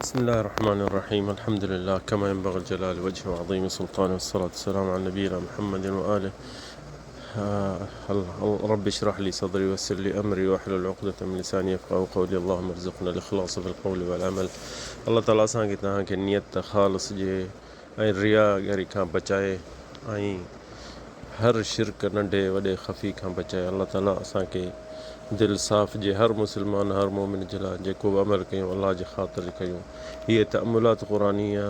بسم الله الرحمن الرحيم. الحمد لله كما ينبغي الجلال وجهه وعظيم سلطانه، والصلاة والسلام على نبينا محمد وآله. رب اشرح لي صدري ويسر لي أمري واحلل عقدة من لساني يفقهوا قولي. اللهم ارزقنا الإخلاص في القول والعمل. الله تعالی असांखे तव्हांखे नियत ख़ालिस जे ऐं रियागरी खां बचाए ऐं हर शिरक नंढे वॾे ख़फ़ी खां बचाए। अल्लाह ताला असांखे दिल साफ़ जे हर मुसलमान हर मोमिन जे लाइ जेको बि अमल कयूं अल्लाह जे ख़ातिर कयूं। हीअ तअम्मुलात क़ुरानिया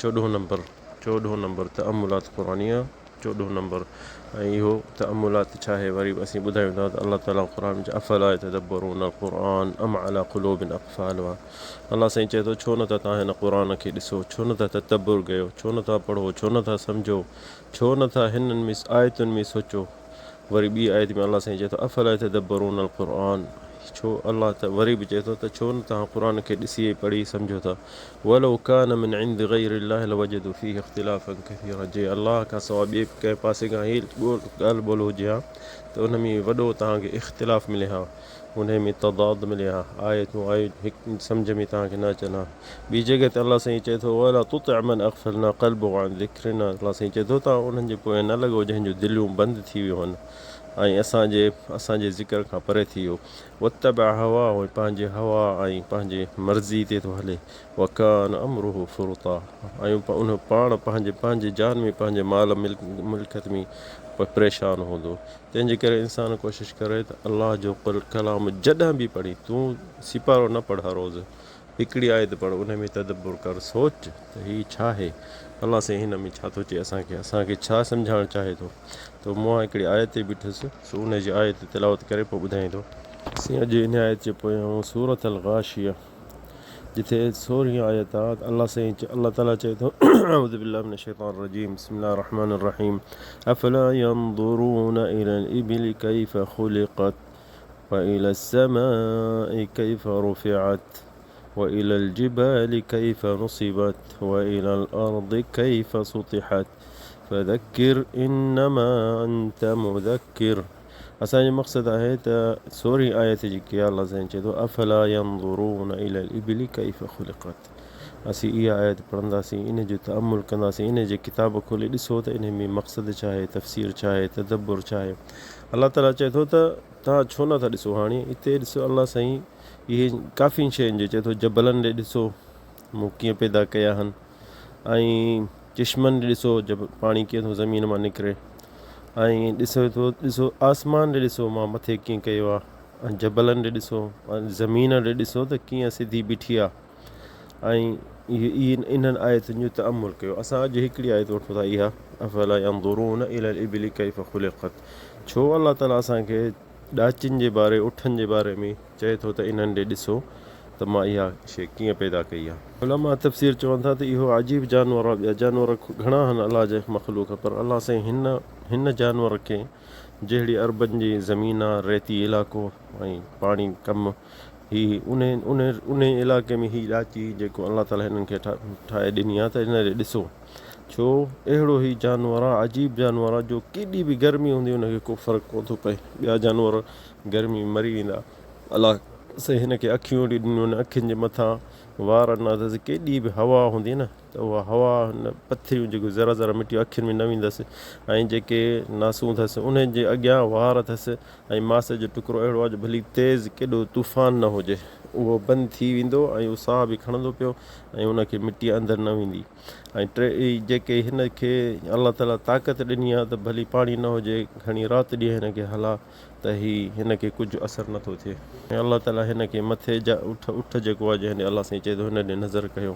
14 नंबर तअम्मुलात क़ुरानिया 14 नंबर। ऐं इहो तअम्मुलात छा आहे वरी बि असीं ॿुधायूं था त अल्लाह ताला क़ुरान में अफ़ला यतदब्बरून क़ुरान अम अला क़ुलूबिन अक़फ़ालुहा। अल्लाह साईं चए थो छो नथा तव्हां हिन क़ुरान खे ॾिसो, छो नथा तदब्बुर कयो, छो नथा पढ़ो, छो नथा सम्झो, छो नथा हिननि में आयतुनि में सोचो। वरी ॿी आयत में अल्लाह साईं चए थो अफ़ला यतदब्बरून क़ुरान। छो अल्लाह त वरी बि चए थो त छो न तव्हां क़ुरान खे ॾिसी पढ़ी सम्झो था। वलो कान मिन इंद गैरिल्लाहि लवजदू फीहि इख्तिलाफ़न कसीरा। जे अल्लाह खां सवाइ ॿिए कंहिं पासे खां ई ॻाल्हि ॿोल हुजे हा त उन में वॾो तव्हांखे इख़्तिलाफ़ मिले हा, उन में तदाद मिले हा, आयतूं हिकु सम्झ में तव्हांखे न अचनि हा। ॿी जॻह ते अल्लाह साईं चए थो वला तुतिअ मन अग़फ़लना क़ल्बहु अन ज़िक्रिना। अल्लाह साईं चए थो तव्हां उन्हनि जे पोयां न लॻो जंहिंजूं दिलियूं बंदि थी वियूं आहिनि ऐं असांजे ज़िक्र खां परे थी वियो। वतबअ हवा पंहिंजे हवा ऐं पंहिंजे मर्ज़ी ते थो हले। वकान अमरुहु फ़ुरुता ऐं उन पाण पंहिंजे जान में पंहिंजे माल मिल्कियत में परेशान हूंदो। तंहिंजे करे इंसान कोशिशि करे त अल्लाह जो कलाम जॾहिं बि पढ़ी, तूं सिपारो न पढ़ हर रोज़ु, हिकिड़ी आयत पढ़, उन में तदब्बुर कर, सोच त हीअ छा आहे, अल्लाह साईं हिन में छा थो चए, असांखे छा सम्झाइणु चाहे थो। त मां हिकिड़ी आयत ते बीठुसि, सो उन जी आयत तिलावत करे पोइ ॿुधाईं थो। असीं अॼु इन आयत जे पोयां सूरत अल गाशिया जिथे 16 आयत आहे अल्लाह ताला चए थो अऊज़ु बिल्लाहि मिनश शैतानिर रजीम बिस्मिल्लाहिर रहमानिर रहीम अफला यंज़ुरून इलल इबिलि कैफ़ ख़ुलिक़त व इलस समाइ कैफ़ रुफ़िअत व इलल जिबालि कैफ़ नुसिबत व इलल अर्दि कैफ़ सुतिहत फ़ज़क्किर इन्नमा अंत मुज़क्किर। असांजो मक़सदु आहे त 16 आयत जेकी आहे अल्लाह साईं चए थो अफ़ला यंज़ुरून इलल इबिलि कैफ़ ख़ुलिक़त। असीं इहा आयत पढ़ंदासीं, इन जो तअम्मुल कंदासीं, इन जे किताब खोले ॾिसो त इन में मक़सदु छा आहे, तफ़सीर छा आहे, तदब्बुर छा आहे। अल्लाह ताला चए थो त तव्हां छो नथा ॾिसो। हाणे हिते ॾिसो अल्लाह साईं इहे काफ़ी शयुनि जो चए थो, जबलनि ॾे ॾिसो मूं कीअं पैदा कया आहिनि, ऐं चश्मनि ॾे ॾिसो पाणी कीअं थो ज़मीन मां निकिरे, ऐं ॾिसो आसमान ॾे ॾिसो मां मथे कीअं कयो आहे, ऐं जबलनि ॾे ॾिसो, ज़मीन ॾे ॾिसो त कीअं सिधी बीठी आहे। ऐं इन्हनि आयतुनि जो तअम्मुल कयो। असां अॼु हिकिड़ी आयत वठूं था, इहा अफ़ला यंज़ुरून इलल इबिलि कैफ़ ख़ुलिक़त। छो अल्लाह ताला असांखे ॾाचिनि जे बारे, उठनि जे बारे में चए थो त इन्हनि ॾे ॾिसो त मां इहा शइ कीअं पैदा कई आहे। उलमा तफ़सीर चवनि था त इहो अजीब जानवर आहे। ॿिया जानवर घणा आहिनि अलाह जे मख़लूक़, पर अल्लाह साईं हिन जानवर खे जहिड़ी अरबनि जी ज़मीन आहे, रेती इलाइक़ो ऐं पाणी कमु, उन इलाइक़े में हीअ ॾाची जेको अल्लाह ताला हिननि खे ठाहे ॾिनी आहे, त हिन ॾे ॾिसो छो अहिड़ो ई जानवर आहे, अजीब जानवर आहे जो केॾी बि गर्मी हूंदी उनखे को फ़र्क़ु कोन थो पए। ॿिया जानवर गर्मी में मरी वेंदा। अल्लाह साईं हिन खे अखियूं ॾिनियूं आहिनि, अखियुनि जे मथां वार न अथसि, केॾी बि हवा हूंदी न त उहा हवा पथरियूं जेको ज़रा ज़रा मिटी अखियुनि में न वेंदसि, ऐं जेके नासूं अथसि उन जे अॻियां वार अथसि, ऐं मास जो टुकड़ो अहिड़ो आहे जो भली तेज़ केॾो तूफ़ान न हुजे उहो बंदि थी वेंदो, ऐं उहो साह बि खणंदो पियो, ऐं उनखे मिटी अंदरि न वेंदी। ऐं जेके हिन खे अल्लाह ताला ताक़त ॾिनी आहे त भली पाणी न हुजे, खणी राति ॾींहुं हिन खे हला त हिन खे कुझु असरु नथो थिए। ऐं अल्लाह ताला हिन खे मथे जा उठ जेको आहे जंहिं अल्लाह साईं चए थो हिन ॾे नज़र कयो।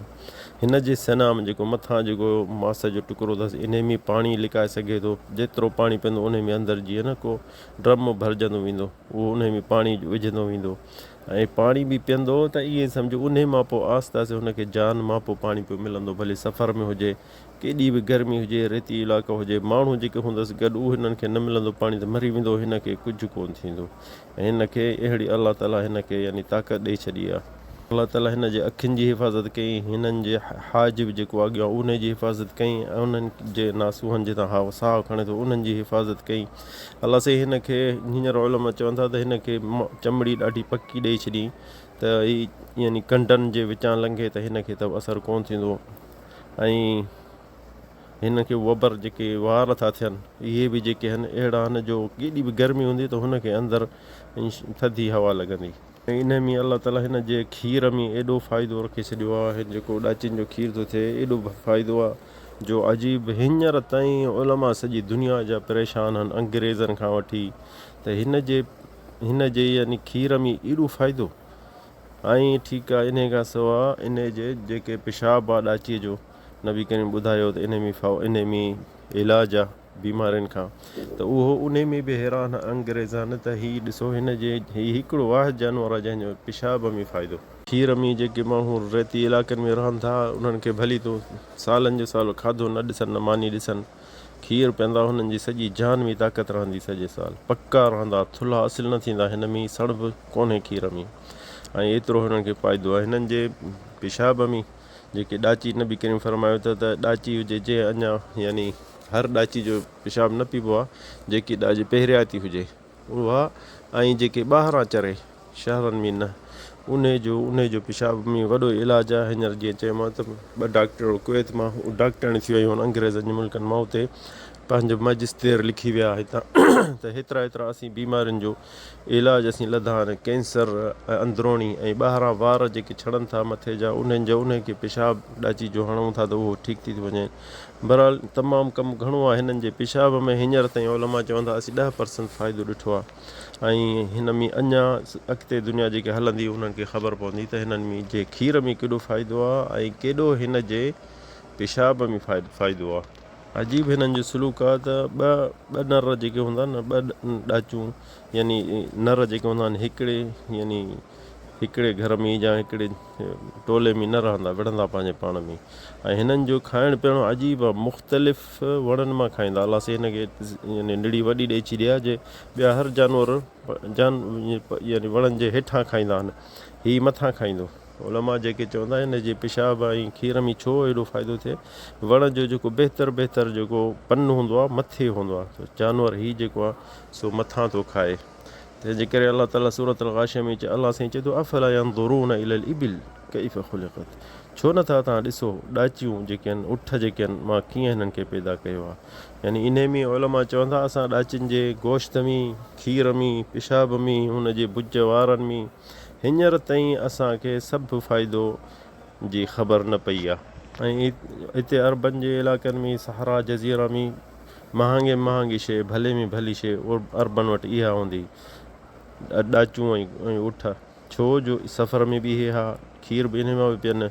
हिन जे सना में जेको मथां जेको मास जो टुकड़ो अथसि, इन में पाणी लिकाए सघे थो। जेतिरो पाणी पवंदो उन में अंदरि जीअं न को ड्रम भरिजंदो वेंदो, उहो उन में पाणी विझंदो वेंदो, ऐं पाणी बि पीअंदो त ईअं सम्झो उन मां पोइ आहिस्ते आहिस्ते हुनखे जान मां पोइ पाणी पियो मिलंदो। भले सफ़र में हुजे, केॾी बि गर्मी हुजे, रेती इलाइक़ो हुजे, माण्हू जेके हूंदसि गॾु उहो हिननि खे न मिलंदो पाणी त मरी वेंदो, हिन खे कुझु कोन थींदो। ऐं हिन खे अहिड़ी अल्लाह ताला हिन खे यानी ताक़त ॾेई छॾी आहे। अल्लाह ताला हिन जे अखियुनि जी हिफ़ाज़त कई, हिननि जे हाजिब जेको अॻियां उन जी हिफ़ाज़त कई, ऐं उन्हनि जे नासूहनि जितां साहु खणे थो उन्हनि जी हिफ़ाज़त कई। अल्लाह साईं हिन खे हींअर उलमा चवनि था त हिन खे चमड़ी ॾाढी पकी ॾेई छॾी, त ही यानी कंडनि जे विचां लंघे त हिन खे त असरु कोन थींदो। ऐं हिन खे वबर जेके वार था थियनि इहे बि जेके आहिनि अहिड़ा आहिनि जो केॾी बि गर्मी हूंदी त हुनखे अंदरि थधी हवा लॻंदी। ऐं इन में अलाह ताला हिन जे खीर में एॾो फ़ाइदो रखी छॾियो आहे, जेको ॾाचिन जो खीर थो थिए एॾो फ़ाइदो आहे जो अजीब हींअर ताईं उलमा सॼी दुनिया जा परेशान आहिनि अंग्रेज़नि खां वठी त हिन जे यानी खीर में एॾो फ़ाइदो। ऐं ठीकु आहे, इन खां सवाइ इन जे जेके पेशाब आहे ॾाचीअ जो नबी करीम ॿुधायो त इन में इलाज आहे बीमारियुनि खां, त उहो उन में बि हैरान अंग्रेज़ आहिनि त हीअ ॾिसो हीउ हिकिड़ो वाहिद जानवर आहे जंहिंजो पेशाब में फ़ाइदो। खीर में जेके माण्हू रेती इलाइक़नि में रहनि था उन्हनि खे भली तो सालनि जो साल खाधो न ॾिसनि न मानी ॾिसनि, खीर पीअंदा हुननि जी सॼी जान में ताक़त रहंदी, सॼे साल पका रहंदा, थुल्हा हासिल न थींदा, हिन में सड़ बि कोन्हे खीर में। ऐं एतिरो हिननि खे फ़ाइदो आहे। हिननि जे पेशाब में जेके ॾाची नबी करीम फरमायो त ॾाची हुजे जे अञा यानी हर ॾाची जो पेशाब न पीबो आहे, जेकी ॾाची पहिरियाती हुजे उहा, ऐं जेके ॿाहिरां चरे शहरनि में न उन जो पेशाब में वॾो इलाजु आहे। हींअर जीअं चयोमांव त ॿ डॉक्टर कुवैत मां डॉक्टरनि थी वियूं आहिनि अंग्रेज़नि जे मुल्कनि मां, उते पंहिंजो मजिस्टर लिखी विया हितां त हेतिरा असीं बीमारियुनि जो इलाजु असीं लधा आहिनि, कैंसर अंदरूणी ऐं ॿाहिरां वार जेके छड़नि था मथे जा उनखे पेशाब ॾाची जो हणूं था त उहो ठीकु थी वञे। बहरहाल तमामु कमु घणो आहे हिननि जे पेशाब में। हींअर ताईं उलमा चवंदा असीं 10% फ़ाइदो ॾिठो आहे, ऐं हिन में अञा अॻिते दुनिया जेके हलंदी उन्हनि खे ख़बर पवंदी त हिननि में जे खीर में केॾो फ़ाइदो आहे ऐं केॾो हिन जे पेशाब में फ़ाइदो आहे। अजीब हिननि जो सलूक आहे त ॿ नर जेके हूंदा आहिनि न, ॿ ॾाचूं यानी नर जेके हूंदा आहिनि हिकिड़े घर में या हिकिड़े टोले में न रहंदा, विढ़ंदा पंहिंजे पाण में। ऐं हिननि जो खाइण पीअण अजीब आहे, मुख़्तलिफ़ वणनि मां खाईंदा। अलाह से हिन खे यानी निड़ी वॾी ॾेई छॾी आहे जे ॿिया हर जानवर यानी वणनि जे हेठां खाईंदा आहिनि, हीअ मथां खाईंदो। उलमा जेके चवंदा आहिनि जे पेशाब ऐं खीर में छो एॾो फ़ाइदो थिए, वण जो जेको बहितर जेको पन हूंदो आहे मथे हूंदो आहे, त जानवर हीउ जेको आहे सो मथां थो खाए। तंहिंजे करे अलाह ताला सूरत अल-गाशिया में अलाह साईं चए थो अफ़ला यंज़ुरून इलल इबिल कैफ़ ख़ुलिक़त, छो नथा तव्हां ॾिसो ॾाचियूं जेके आहिनि ऊठ जेके आहिनि मां कीअं हिननि खे पैदा कयो आहे। यानी इन में उलमा चवंदा असां ॾाचियुनि जे गोश्त में, खीर में, पेशाब में, हुन जे भुज वारनि में हींअर ताईं असांखे सभु फ़ाइदो जी ख़बर न पई आहे। ऐं हिते अरबनि जे इलाइक़नि में सहारा जज़ीरा में महांगी शइ, भले में भली शइ अरबनि वटि इहा हूंदी, ॾाचूं ऐं ऊठ, छो जो सफ़र में बि इहे हा, खीर बि इन मां बि पीअनि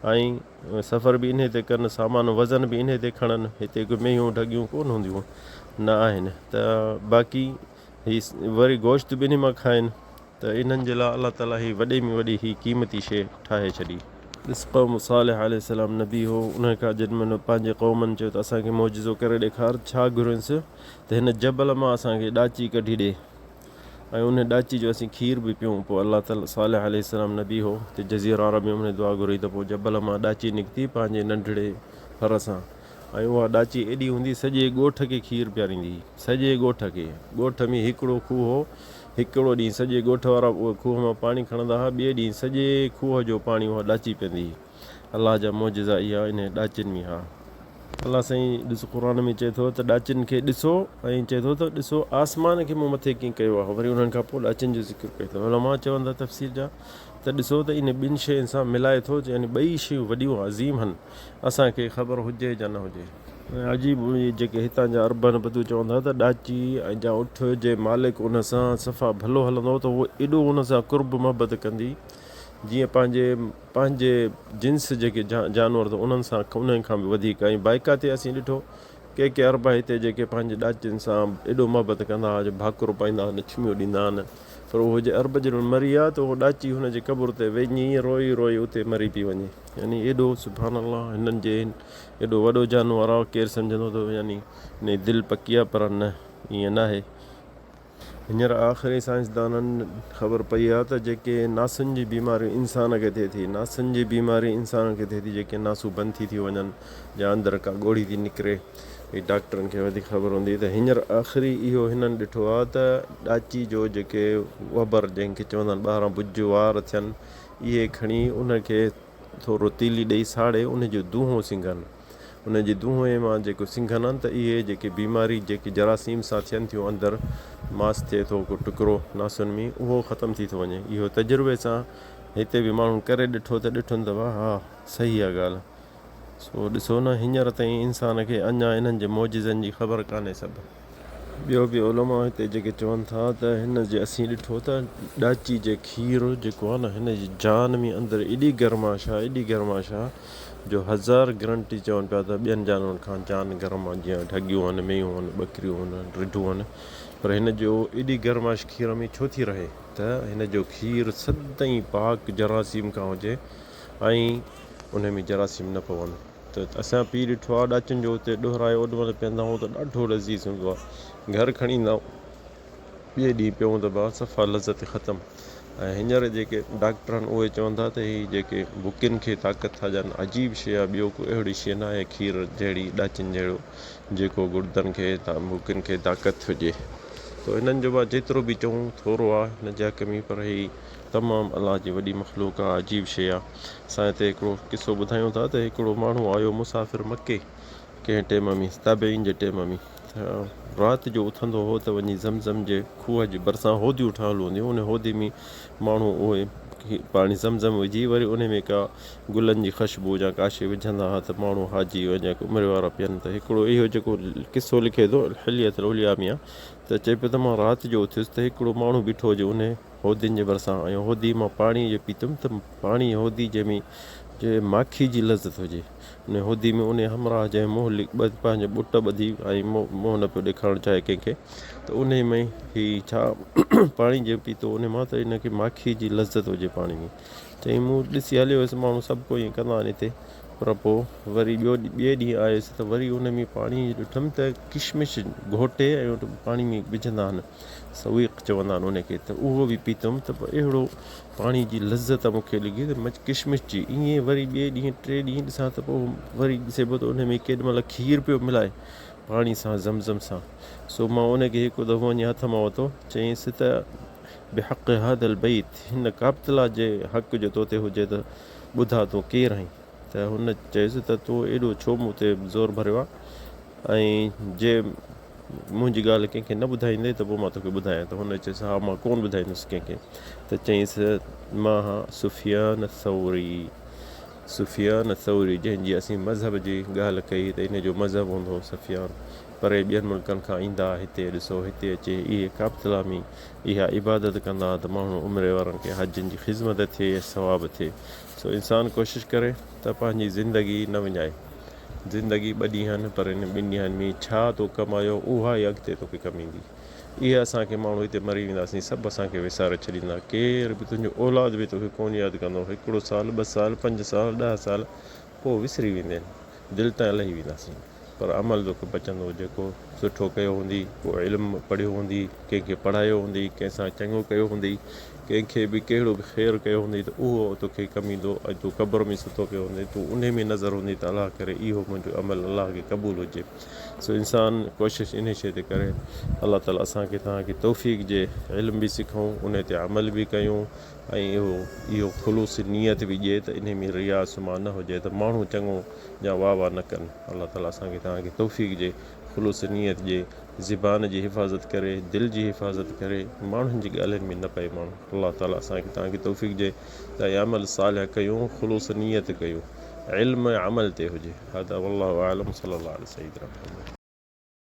ऐं सफ़र बि इन ते कनि, सामान वज़न बि इन ते खणनि। हिते मेहियूं ढगियूं कोन हूंदियूं न आहिनि, त बाक़ी हीअ वरी गोश्त बि इन मां खाइनि, त इन्हनि जे लाइ अलाह ताला ही वॾे में वॾी ही क़ीमती शइ ठाहे छॾी। ॾिस क़ौम सालिह अलैहिस्सलाम नबी हो, उन खां जॾहिं पंहिंजे क़ौमनि चयो त असांखे मौजिज़ो करे ॾेखार, छा घुरियुसि त हिन जबल मां असांखे ॾाची कढी ॾे ऐं उन ॾाची जो असीं खीर बि पियूं। पोइ अलाह ताला सालिह अलैहिस्सलाम नबी हो त जज़ीरा अरब में उन दुआ घुरी त पोइ जबल मां ॾाची निकिती पंहिंजे नंढड़े फर सां, ऐं उहा ॾाची एॾी हूंदी सॼे ॻोठ खे खीर पीआरींदी हुई, सॼे ॻोठ खे। ॻोठ में हिकिड़ो खूह हो, हिकिड़ो ॾींहुं सॼे ॻोठ वारा उहो खूह मां पाणी खणंदा हुआ, ॿिए ॾींहुं सॼे खूह जो पाणी उहा ॾाची पीअंदी हुई। अलाह जा मौजिज़ा इहा इन ॾाचियुनि में हा। अलाह साईं ॾिसो क़ुर में चए थो त ॾाचियुनि खे ॾिसो, ऐं चए थो त ॾिसो आसमान खे मूं मथे कीअं कयो आहे, वरी उन्हनि खां पोइ ॾाचियुनि जो ज़िक्र कयो अथव। उलमा चवंदा तफ़सीर जा त ॾिसो त इन ॿिनि शयुनि सां मिलाए थो, यानी ॿई शयूं वॾियूं अज़ीम आहिनि, असांखे ख़बर हुजे या न हुजे। ऐं अजीब जेके हितां जा अरबन बधू चवंदा त ॾाची ऐं जा उठ जे मालिक उन सां सफ़ा भलो हलंदो त उहो एॾो उन सां कुर्ब मोहबत कंदी जीअं पंहिंजे जिन्स जेके जानवर त उन्हनि सां उन्हनि खां बि वधीक। ऐं बाइका ते असीं ॾिठो के अरब हिते जेके पंहिंजे ॾाचियुनि सां एॾो मोहबत कंदा हुआ, भाकुर पाईंदा हुआ, लछमियूं ॾींदा आहिनि, पर उहो जे अरब जो मरी आहे त उहो ॾाची हुनजे क़बर ते वञी रोई उते मरी पई वञे। यानी एॾो सुभान अल्लाह हिननि जे एॾो वॾो जानवर आहे, केरु सम्झंदो त यानी इन दिलि पकी आहे, पर न ईअं न आहे। हींअर आख़िरी साइंसदाननि ख़बर पई आहे त जेके नासुनि जी बीमारियूं इंसान खे थिए थी, नासुनि जी बीमारी इंसान खे थिए थी, जेके नासूं बंदि थी वञनि या अंदरि का ॻोढ़ी थी निकिरे, ही डॉक्टरनि खे वधीक ख़बर हूंदी। त हींअर आख़िरी इहो हिननि ॾिठो आहे त ॾाची जो जेके वबर जंहिंखे चवंदा आहिनि ॿाहिरां भुज वार थियनि, इहे खणी उनखे थोरो तीली ॾेई साड़े उनजो दूंहों सिंघनि, उनजे दूंहें मां जेको सिंघनि आहिनि त इहे जेके बीमारी जेकी जरासीम सां थियनि थियूं, अंदरि मांस थिए थो को टुकड़ो नासुनि में, उहो ख़तमु थी थो वञे। इहो तजुर्बे सां हिते बि माण्हू करे ॾिठो त ॾिठनि त वाह हा सही आहे ॻाल्हि। सो ॾिसो न, हींअर ताईं इंसान खे अञा इन्हनि जे मौजिज़नि जी ख़बर कान्हे सभु। ॿियो बि उलमा हिते जेके चवनि था त हिन जे असीं ॾिठो त ॾाची जे खीरु जेको आहे न, हिन जी जान में अंदरि एॾी गर्माश आहे, एॾी गर्माश आहे जो 1000 गारंटी चवनि पिया त ॿियनि जानवरनि खां जान गर्म आहे, जीअं ढगियूं आहिनि, मेंहूं आहिनि, ॿकरियूं आहिनि, रिढूं आहिनि, पर हिन जो एॾी गर्माश खीर में छो थी रहे त हिन जो खीरु सदाईं पाक जरासीम खां हुजे ऐं उन में जरासीम न पवनि। त असां पी ॾिठो आहे ॾाचियुनि जो, उते ॾोहराए ओॾीमहिल पीअंदा आहियूं त ॾाढो लज़ीज़ हूंदो आहे, घर खणी ईंदा आहियूं ॿिए ॾींहुं पियूं त भाउ सफ़ा लज़त ख़तमु। ऐं हींअर जेके डॉक्टर आहिनि उहे चवनि था त हीअ जेके बुकियुनि खे ताक़त था ॾियनि, अजीब शइ आहे, ॿियो को अहिड़ी शइ न आहे खीर जहिड़ी ॾाचियुनि जहिड़ो जेको गुर्दनि खे बुकियुनि खे ताक़त हुजे। तो हिननि जो जेतिरो बि चऊं थोरो आहे हिन जा कमी, पर हीअ तमामु अलाह जी वॾी मख़लूक आहे, अजीब शइ आहे। असां हिते हिकिड़ो किसो ॿुधायूं था त हिकिड़ो माण्हू आयो मुसाफ़िर मके कंहिं टाइम में, ताबेइन जे टाइम में, राति जो उथंदो हो त वञी ज़मज़म जे खूह जे भरिसां होदियूं ठहियलु हूंदियूं, उन होदी में माण्हू उहे पाणी ज़मज़म विझी वरी उन में का गुलनि जी ख़ुशबू या का शइ विझंदा हुआ त माण्हू हाजी वञा उमिरि वारा पीअनि। त हिकिड़ो इहो जेको किसो लिखे थो हिलियत उलिया में आहे, त चए पियो त मां राति जो उथियुसि त हिकिड़ो माण्हू बीठो हुजे उन होदियुनि जे भरिसां, ऐं होदी मां पाणी जो पीतुमि त पाणी होदी जंहिंमें जे माखी जी लज़त हुजे, उन होदी में उन हमराह जंहिं मुंहुं पंहिंजो ॿुट ॿधी ऐं मुंहुं न पियो ॾेखारणु चाहे कंहिंखे, त उन में ही छा पाणी जो पीतो उन मां त इनखे माखी जी लज़त हुजे पाणी में। चई मूं ॾिसी हलियो हुयुसि, माण्हू सभु को ईअं कंदा आहिनि हिते, पर पोइ वरी ॿिए ॾींहुं आयुसि त वरी उन में पाणी ॾिठुमि त किशमिश घोटे ऐं पाणी में विझंदा आहिनि, सवीक चवंदा आहिनि उनखे, त उहो बि पीतुमि त अहिड़ो पाणी जी लज़त मूंखे लॻी त किशमिश जी। ईअं वरी ॿिए ॾींहुं टे ॾींहं ॾिसां त पोइ वरी ॾिसे पियो त उन में केॾीमहिल खीर पियो मिलाए पाणी सां ज़मज़म सां। सो मां उनखे हिकु दफ़ो वञी हथ मां वरितो, चईंसि त बिहक़ हादल बैत, हिन काबतला जे हक़ जो तोते हुजे त ॿुधा तूं केरु आहीं। त हुन चयुसि त तूं एॾो छो मूं ते ज़ोर भरियो आहे, ऐं जे मुंहिंजी ॻाल्हि कंहिंखे न ॿुधाईंदे त पोइ मां तोखे ॿुधायां। त हुन चयुसि हा मां कोन ॿुधाईंदुसि कंहिंखे। त चईंसि मां सुफ़ियान सौरी, सुफ़ियान सौरी जंहिंजी असीं मज़हब जी ॻाल्हि कई त इन जो मज़हब हूंदो सुफ़ियान, पर ॿियनि मुल्कनि खां ईंदा हिते, ॾिसो हिते अचे इहे काबतला में इहा इबादत कंदा त माण्हू उमिरि वारनि खे हजनि जी ख़िदमत थिए, सवाबु थिए। सो इंसानु कोशिशि करे त पंहिंजी ज़िंदगी न विञाए, ज़िंदगी ॿ ॾींहं आहिनि, पर इन ॿिनि ॾींहंनि में छा तो कमायो उहा ई अॻिते तोखे कमु ईंदी। इहा असांखे माण्हू हिते मरी वेंदासीं सभु असांखे विसारे छॾींदा, केर बि तुंहिंजो औलाद बि तोखे कोन यादि कंदो, हिकिड़ो साल, 2 साल, 5 साल, 10 साल पोइ विसरी वेंदा आहिनि, दिलि तां लही वेंदासीं। पर अमल तोखे बचंदो, जेको सुठो कयो हूंदी, को इल्मु पढ़ियो हूंदी, कंहिंखे पढ़ायो हूंदी, कंहिंसां चङो कयो हूंदी, कंहिंखे बि कहिड़ो बि ख़ैरु कयो हूंदी, त उहो तोखे कमु ईंदो। ऐं तूं क़ब्र में सुतो पियो हूंदे, तूं उन में नज़र हूंदी त अलाह करे इहो मुंहिंजो अमल अलाह खे क़बूलु हुजे। सो इंसानु कोशिशि इन शइ ते करे, अलाह ताला असांखे तव्हांखे तौफ़ीक़ जे, इल्मु बि सिखूं, उन ते अमल बि कयूं, ऐं इहो ख़ुलूस नियत बि ॾिए त इन में रिया सुमा न हुजे त माण्हू चङो या वाह वाह न कनि। अलाह ताला असांखे तव्हांखे तौफ़ीक़ ॾिए, ख़ुलूस नियत ॾिए, ज़ुबान जी हिफ़ाज़त करे, दिलि जी हिफ़ाज़त करे, माण्हुनि जी ॻाल्हियुनि में न पए माण्हू। अलाह ताला असांखे तव्हांखे तौफ़ीक़ ॾिए त अमल सालिह कयूं, ख़ुलूस नियत कयूं, इल्मु अमल ते हुजे। हादा वल्लाहु आलम, सल्लल्लाहु अलैहि वसल्लम।